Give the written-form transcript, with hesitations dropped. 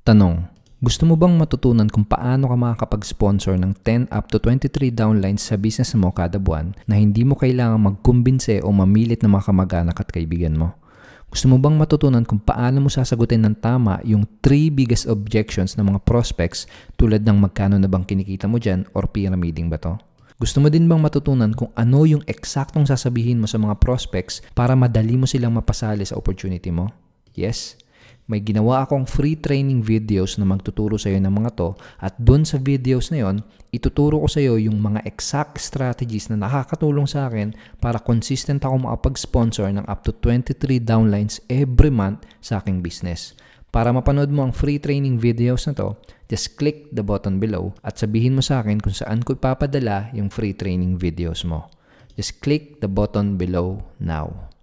Tanong, gusto mo bang matutunan kung paano ka makakapag-sponsor ng 10 up to 23 downlines sa business mo kada buwan na hindi mo kailangang magkumbinse o mamilit na mga kamag-anak at kaibigan mo? Gusto mo bang matutunan kung paano mo sasagutin ng tama yung 3 biggest objections ng mga prospects tulad ng magkano na bang kinikita mo dyan or pyramiding ba to? Gusto mo din bang matutunan kung ano yung eksaktong sasabihin mo sa mga prospects para madali mo silang mapasali sa opportunity mo? Yes? May ginawa akong free training videos na magtuturo sa iyo ng mga to at dun sa videos na yon, ituturo ko sa iyo yung mga exact strategies na nakakatulong sa akin para consistent ako makapag-sponsor ng up to 23 downlines every month sa aking business. Para mapanood mo ang free training videos na to, just click the button below at sabihin mo sa akin kung saan ko ipapadala yung free training videos mo. Just click the button below now.